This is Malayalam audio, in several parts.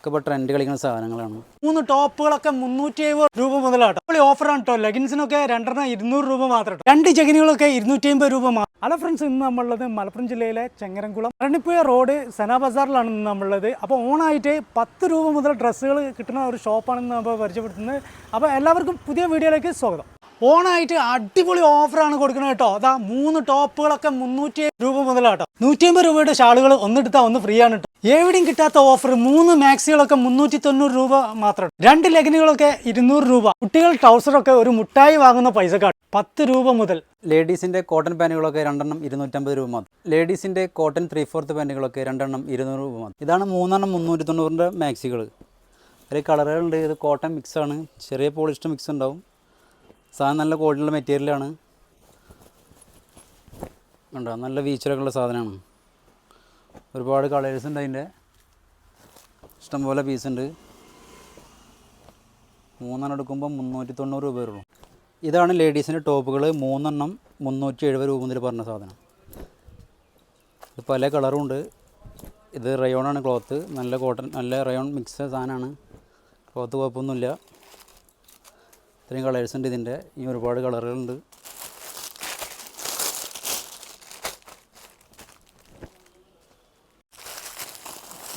ഇപ്പോൾ ട്രെൻഡ് കളിക്കുന്ന സാധനങ്ങളാണ്. 3 ടോപ്പുകളൊക്കെ 370 രൂപ മുതലാട്ടോ. ഓഫറാണ് കേട്ടോ. ലെഗിൻസിനൊക്കെ 2 200 രൂപ മാത്രം. 2 ജഗിനുകളൊക്കെ 250 രൂപ മാത്രം. ഹലോ ഫ്രണ്ട്സ്, ഇന്ന് നമ്മളുള്ളത് മലപ്പുറം ജില്ലയിലെ ചെങ്ങരംകുളം റണ്ണിപ്പുഴ റോഡ് സന ബസാറിലാണ് ഇന്ന് നമ്മളുള്ളത്. അപ്പോൾ ഓണായിട്ട് 10 രൂപ മുതൽ ഡ്രസ്സുകൾ കിട്ടുന്ന ഒരു ഷോപ്പാണെന്ന് നമ്മൾ പരിചയപ്പെടുത്തുന്നത്. അപ്പോൾ എല്ലാവർക്കും പുതിയ വീഡിയോയിലേക്ക് സ്വാഗതം. ഓണായിട്ട് അടിപൊളി ഓഫറാണ് കൊടുക്കുന്നത് കേട്ടോ. അതാ 3 ടോപ്പുകളൊക്കെ 370 രൂപ മുതലാട്ടോ. 150 രൂപയുടെ ഷാളുകൾ ഒന്നെടുത്താൽ ഒന്ന് ഫ്രീ ആണ് കേട്ടോ. എവിടെയും കിട്ടാത്ത ഓഫർ. 3 മാക്സികളൊക്കെ 390 രൂപ മാത്രം. 2 ലെഗിനുകളൊക്കെ 200 രൂപ. കുട്ടികൾ ട്രൗസറൊക്കെ ഒരു മുട്ടായി വാങ്ങുന്ന പൈസക്കാട്ട് 10 രൂപ മുതൽ. ലേഡീസിൻ്റെ കോട്ടൺ പാൻറ്റുകളൊക്കെ 2 250 രൂപ മാത്രം. ലേഡീസിൻ്റെ കോട്ടൺ 3/4 പാൻറ്റുകളൊക്കെ 2 200 രൂപ മാത്രം. ഇതാണ് 3 390 മാക്സികൾ. അതിൽ കളറുകളുണ്ട്. ഇത് കോട്ടൺ മിക്സാണ്, ചെറിയ പോളിസ്റ്റർ മിക്സ് ഉണ്ടാവും. സാധനം നല്ല ക്വാളിറ്റിയുള്ള മെറ്റീരിയലാണ്. ഉണ്ടോ, നല്ല ഫീച്ചറൊക്കെ ഉള്ള സാധനമാണ്. ഒരുപാട് കളേഴ്സ് ഉണ്ട്. അതിൻ്റെ ഇഷ്ടംപോലെ പീസുണ്ട്. 3 എടുക്കുമ്പോൾ 390 രൂപ വരുള്ളൂ. ഇതാണ് ലേഡീസിൻ്റെ ടോപ്പുകൾ. 3 370 രൂപ മുതൽ പറഞ്ഞ സാധനം. ഇത് പല കളറും ഉണ്ട്. ഇത് റയോണാണ് ക്ലോത്ത്. നല്ല കോട്ടൺ, നല്ല റയോൺ മിക്സ് സാധനമാണ്. ക്ലോത്ത് കുഴപ്പമൊന്നുമില്ല. ഇത്രയും കളേഴ്സ് ഉണ്ട് ഇതിൻ്റെ. ഈ ഒരുപാട് കളറുകളുണ്ട്.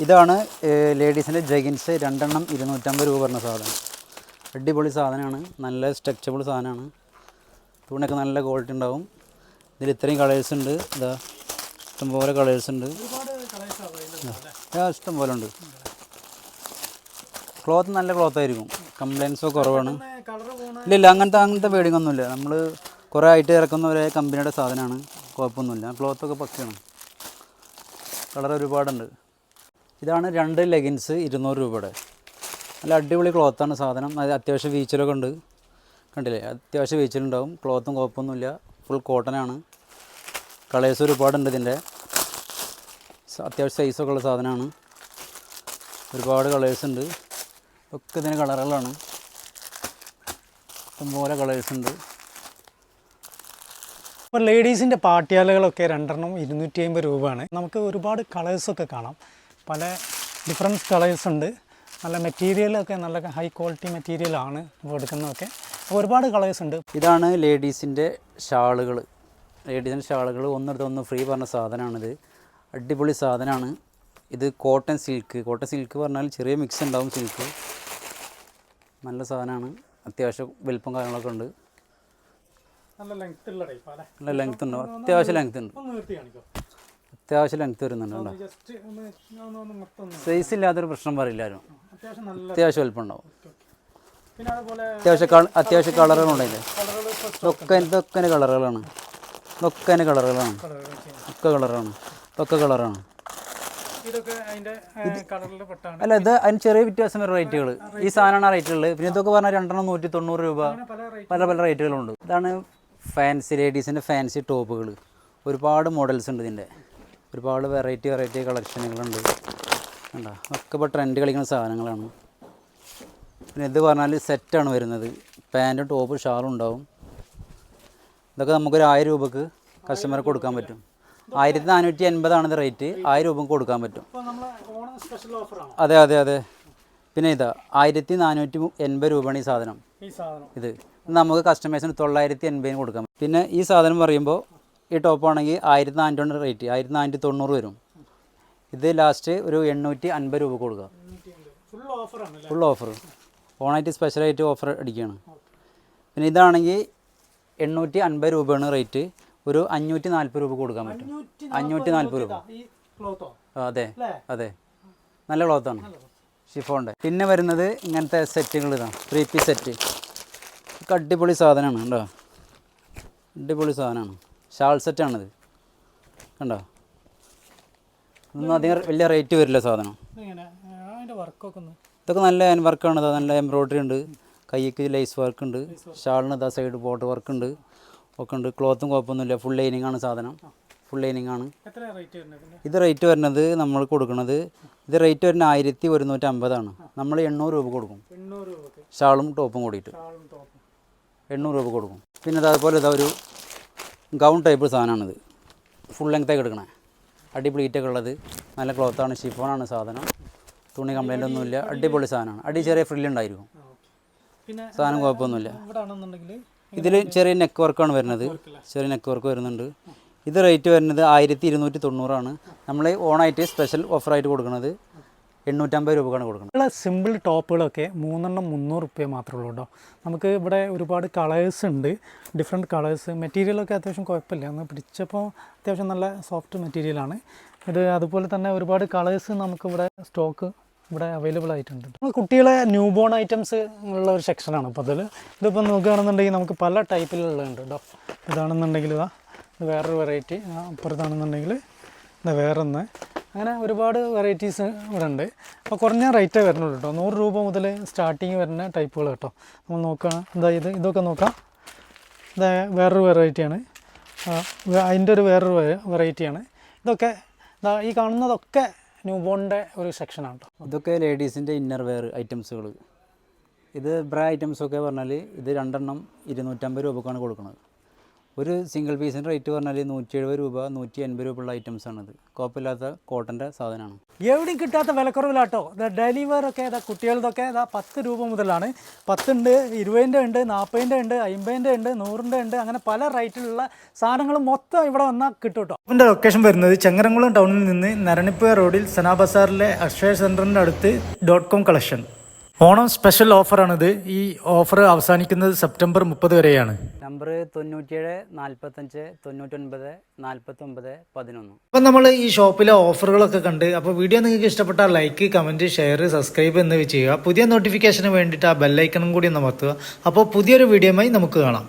ഇതാണ് ലേഡീസിൻ്റെ ജഗിൻസ്. 2 250 രൂപ പറഞ്ഞ സാധനം. അടിപൊളി സാധനമാണ്. നല്ല സ്ട്രെച്ചബിൾ സാധനമാണ്. തുണിയൊക്കെ നല്ല ക്വാളിറ്റി ഉണ്ടാവും. ഇതിൽ ഇത്രയും കളേഴ്സ് ഉണ്ട്. ഇതാ ഇഷ്ടംപോലെ കളേഴ്സ് ഉണ്ട്. ഇഷ്ടംപോലെ ഉണ്ട്. ക്ലോത്ത് നല്ല ക്ലോത്ത് ആയിരിക്കും. കംപ്ലയിൻസോ കുറവാണ്. ഇല്ല അങ്ങനത്തെ പേടിങ്ങൊന്നുമില്ല. നമ്മൾ കുറേ ആയിട്ട് ഇറക്കുന്ന ഒരേ കമ്പനിയുടെ സാധനമാണ്. കുഴപ്പമൊന്നുമില്ല. ക്ലോത്തൊക്കെ പക്കയാണ്. കളർ ഒരുപാടുണ്ട്. ഇതാണ് 2 ലെഗിൻസ് 200 രൂപയുടെ. നല്ല അടിപൊളി ക്ലോത്താണ് സാധനം. അത് അത്യാവശ്യം ഫീച്ചറൊക്കെ ഉണ്ട്. കണ്ടില്ലേ, അത്യാവശ്യം ഫീച്ചറുണ്ടാവും. ക്ലോത്തും കുഴപ്പമൊന്നുമില്ല. ഫുൾ കോട്ടനാണ്. കളേഴ്സ് ഒരുപാടുണ്ട്. ഇതിൻ്റെ അത്യാവശ്യം സൈസൊക്കെ ഉള്ള സാധനമാണ്. ഒരുപാട് കളേഴ്സ് ഉണ്ട്. ഒക്കെ ഇതിന് കളറുകളാണ്. ഇഷ്ടംപോലെ കളേഴ്സ് ഉണ്ട്. ഇപ്പോൾ ലേഡീസിൻ്റെ പാട്ടിയാലകളൊക്കെ 2 250 രൂപയാണ്. നമുക്ക് ഒരുപാട് കളേഴ്സൊക്കെ കാണാം. പല ഡിഫറൻസ് കളേഴ്സ് ഉണ്ട്. നല്ല മെറ്റീരിയലൊക്കെ നല്ല ഹൈ ക്വാളിറ്റി മെറ്റീരിയലാണ് എടുക്കുന്നതൊക്കെ. ഒരുപാട് കളേഴ്സ് ഉണ്ട്. ഇതാണ് ലേഡീസിൻ്റെ ഷാളുകൾ. ലേഡീസിൻ്റെ ഷാളുകൾ ഒന്നെടുത്ത് ഒന്ന് ഫ്രീ പറഞ്ഞ സാധനമാണിത്. അടിപൊളി സാധനമാണ്. ഇത് കോട്ടൺ സിൽക്ക്. കോട്ടൺ സിൽക്ക് പറഞ്ഞാൽ ചെറിയ മിക്സ് ഉണ്ടാവും. സിൽക്ക് നല്ല സാധനമാണ്. അത്യാവശ്യം വലിപ്പം കാര്യങ്ങളൊക്കെ ഉണ്ട്. നല്ല ലെങ്ത് ഉണ്ട്. അത്യാവശ്യം ലെങ്ത് ഉണ്ട്. അത്യാവശ്യം ലെങ്ത് വരുന്നുണ്ട്. കേട്ടോ, സൈസ് ഇല്ലാത്തൊരു പ്രശ്നം പറയില്ല ആരും. അത്യാവശ്യം വലിപ്പം ഉണ്ടാവും. അത്യാവശ്യം കളറുകളുണ്ട്. അതിൽ ഇതൊക്കെ കളറുകളാണ്. ഒക്കെ കളറുകളാണ്. അല്ല, ഇത് അതിന് ചെറിയ വ്യത്യാസം വരും റേറ്റുകൾ. ഈ സാധനമാണ് ആ റേറ്റുള്ളത്. പിന്നെ ഇതൊക്കെ പറഞ്ഞാൽ 2 190 രൂപ. പല റേറ്റുകളുണ്ട്. ഇതാണ് ഫാൻസി, ലേഡീസിൻ്റെ ഫാൻസി ടോപ്പുകൾ. ഒരുപാട് മോഡൽസ് ഉണ്ട്. ഇതിൻ്റെ ഒരുപാട് വെറൈറ്റി കളക്ഷനുകളുണ്ട്. കണ്ടോ, ഒക്കെ ഇപ്പോൾ ട്രെൻഡ് കളിക്കുന്ന സാധനങ്ങളാണ്. പിന്നെ ഇത് പറഞ്ഞാൽ സെറ്റാണ് വരുന്നത്. പാൻറ്റും ടോപ്പ് ഷാളും ഉണ്ടാവും. ഇതൊക്കെ നമുക്കൊരു 1000 രൂപക്ക് കസ്റ്റമർക്ക് കൊടുക്കാൻ പറ്റും. 1480 ഇത് റേറ്റ്. 1000 രൂപക്ക് കൊടുക്കാൻ പറ്റും. അതെ. പിന്നെ ഇതാ 1480 രൂപയാണ് ഈ സാധനം. ഇത് നമുക്ക് കസ്റ്റമേഴ്സിന് 980 കൊടുക്കാം. പിന്നെ ഈ സാധനം പറയുമ്പോൾ ഈ ടോപ്പാണെങ്കിൽ 1400 റേറ്റ്. 1490 വരും. ഇത് ലാസ്റ്റ് ഒരു 850 രൂപ കൊടുക്കുക. Full offer. ഓണായിട്ട് സ്പെഷ്യലായിട്ട് ഓഫർ അടിക്കുകയാണ്. പിന്നെ ഇതാണെങ്കിൽ 850 രൂപയാണ് റേറ്റ്. ഒരു 540 രൂപ കൊടുക്കാൻ പറ്റും. 540 രൂപ. അതെ. നല്ല ക്ലോത്താണ്, ഷിഫോണിൻ്റെ. പിന്നെ വരുന്നത് ഇങ്ങനത്തെ സെറ്റുകൾ. ഇതാണ് 3 പീസ് സെറ്റ്. ഒക്കെ അടിപൊളി സാധനമാണ്. കണ്ടോ, അടിപൊളി സാധനമാണ്. ഷാൾ സെറ്റാണിത്. കണ്ടോ, ഒന്നും അധികം വലിയ റേറ്റ് വരില്ല സാധനം. ഇതൊക്കെ നല്ല ഹാൻഡ് വർക്കാണ്. നല്ല എംബ്രോയ്ഡറി ഉണ്ട്. കൈക്ക് ലേസ് വർക്ക് ഉണ്ട്. ഷാളിന് ഇതാ സൈഡ് ബോട്ട് വർക്ക് ഉണ്ട്. ഒക്കെ ഉണ്ട്. ക്ലോത്തും കുഴപ്പമൊന്നുമില്ല. ഫുൾ ലൈനിങ് ആണ് സാധനം. ഫുൾ ലൈനിങ് ആണ്. ഇത് റേറ്റ് വരുന്നത് നമ്മൾ കൊടുക്കുന്നത്, ഇത് റേറ്റ് വരുന്നത് 1150 നമ്മൾ 800 രൂപ കൊടുക്കും. ഷാളും ടോപ്പും കൂടിയിട്ട് 800 രൂപ കൊടുക്കും. പിന്നെ അതുപോലെ ഇതാ ഒരു ഗൗൺ ടൈപ്പ് സാധനമാണിത്. ഫുൾ ലെങ്ത്തൊക്കെ എടുക്കണേ. അടിപൊളി ഈറ്റൊക്കെ ഉള്ളത്. നല്ല ക്ലോത്താണ്. ഷിഫോണാണ് സാധനം. തുണി കംപ്ലൈൻ്റ് ഒന്നുമില്ല, അടിപൊളി സാധനമാണ്. അടി ചെറിയ ഫ്രില്ലുണ്ടായിരിക്കും, പിന്നെ സാധനം കുഴപ്പമൊന്നുമില്ല. ഇവിടെ ആണെന്നുണ്ടെങ്കിൽ ഇതിൽ ചെറിയ നെക്ക് വർക്കാണ് വരുന്നത്, ചെറിയ നെക്ക് വർക്ക് വരുന്നുണ്ട്. ഇത് റേറ്റ് വരുന്നത് 1290 നമ്മൾ ഓണായിട്ട് സ്പെഷ്യൽ ഓഫറായിട്ട് കൊടുക്കുന്നത് 850 രൂപക്കാണ് കൊടുക്കുന്നത്. സിമ്പിൾ ടോപ്പുകളൊക്കെ 3 300 റുപ്യ മാത്രമേ ഉള്ളൂ കേട്ടോ. നമുക്ക് ഇവിടെ ഒരുപാട് കളേഴ്സ് ഉണ്ട്, ഡിഫറെൻറ്റ് കളേഴ്സ്. മെറ്റീരിയലൊക്കെ അത്യാവശ്യം കുഴപ്പമില്ല, ഒന്ന് പിടിച്ചപ്പോൾ അത്യാവശ്യം നല്ല സോഫ്റ്റ് മെറ്റീരിയലാണ് ഇത്. അതുപോലെ തന്നെ ഒരുപാട് കളേഴ്സ് നമുക്കിവിടെ സ്റ്റോക്ക് ഇവിടെ അവൈലബിൾ ആയിട്ടുണ്ട്. കുട്ടികളെ ന്യൂ ബോൺ ഐറ്റംസ് ഉള്ള ഒരു സെക്ഷനാണ് അപ്പോൾ അതിൽ. ഇതിപ്പോൾ നോക്കുകയാണെന്നുണ്ടെങ്കിൽ നമുക്ക് പല ടൈപ്പിലുള്ളതുണ്ട് കേട്ടോ. ഇതാണെന്നുണ്ടെങ്കിൽ ഇത് വേറൊരു വെറൈറ്റി, അപ്പുറത്താണെന്നുണ്ടെങ്കിൽ ഇത് വേറൊന്ന്, അങ്ങനെ ഒരുപാട് വെറൈറ്റീസ് ഇവിടെ ഉണ്ട്. അപ്പോൾ കുറഞ്ഞ റേറ്റേ വരുന്നുള്ളൂ കേട്ടോ. 100 രൂപ മുതൽ സ്റ്റാർട്ടിങ് വരുന്ന ടൈപ്പുകൾ കേട്ടോ. നമ്മൾ നോക്കുകയാണ്, ഇതൊക്കെ നോക്കാം. ഇത് വേറൊരു വെറൈറ്റിയാണ്, അതിൻ്റെ ഒരു വേറൊരു വെറൈറ്റിയാണ്. ഇതൊക്കെ ഈ കാണുന്നതൊക്കെ ന്യൂ ബോണിൻ്റെ ഒരു സെക്ഷനാണ് കേട്ടോ. ഇതൊക്കെ ലേഡീസിൻ്റെ ഇന്നർ വെയർ ഐറ്റംസുകൾ. ഇത് ബ്രാ ഐറ്റംസൊക്കെ പറഞ്ഞാൽ ഇത് 2 250 രൂപക്കാണ് കൊടുക്കുന്നത്. ഒരു സിംഗിൾ പീസിൻ്റെ റേറ്റ് പറഞ്ഞാൽ 170 രൂപ 180 രൂപ ഉള്ള ഐറ്റംസാണിത്. കുഴപ്പമില്ലാത്ത കോട്ടൻ്റെ സാധനമാണ്. എവിടെയും കിട്ടാത്ത വിലക്കുറവിലാട്ടോ. ഡെയിലി വെയർ ഒക്കെ കുട്ടികളതൊക്കെ 10 രൂപ മുതലാണ്. 10 ഉണ്ട്, 20 ഉണ്ട്, 40 ഉണ്ട്, 50 ഉണ്ട്, 100 ഉണ്ട്, അങ്ങനെ പല റേറ്റിലുള്ള സാധനങ്ങൾ മൊത്തം ഇവിടെ വന്നാൽ കിട്ടും കേട്ടോ. ഇതിൻ്റെ ലൊക്കേഷൻ വരുന്നത് ചെങ്ങരംകുളം ടൗണിൽ നിന്ന് നരണിപ്പുഴ റോഡിൽ സനാ ബസാറിലെ അക്ഷയ സെൻറ്ററിൻ്റെ അടുത്ത് .com കളക്ഷൻ. ഓണം സ്പെഷ്യൽ ഓഫറാണിത്. ഈ ഓഫർ അവസാനിക്കുന്നത് സെപ്റ്റംബർ 30 വരെയാണ്. നമ്പർ 97 45 99 49 11. അപ്പം നമ്മൾ ഈ ഷോപ്പിലെ ഓഫറുകളൊക്കെ കണ്ട്, അപ്പോൾ വീഡിയോ നിങ്ങൾക്ക് ഇഷ്ടപ്പെട്ടാൽ ലൈക്ക്, കമൻറ്റ്, ഷെയർ, സബ്സ്ക്രൈബ് എന്നിവ ചെയ്യുക. പുതിയ നോട്ടിഫിക്കേഷന് വേണ്ടിയിട്ട് ആ ബെല്ലൈക്കണും കൂടി അമർത്തുക. അപ്പോൾ പുതിയൊരു വീഡിയോയുമായി നമുക്ക് കാണാം.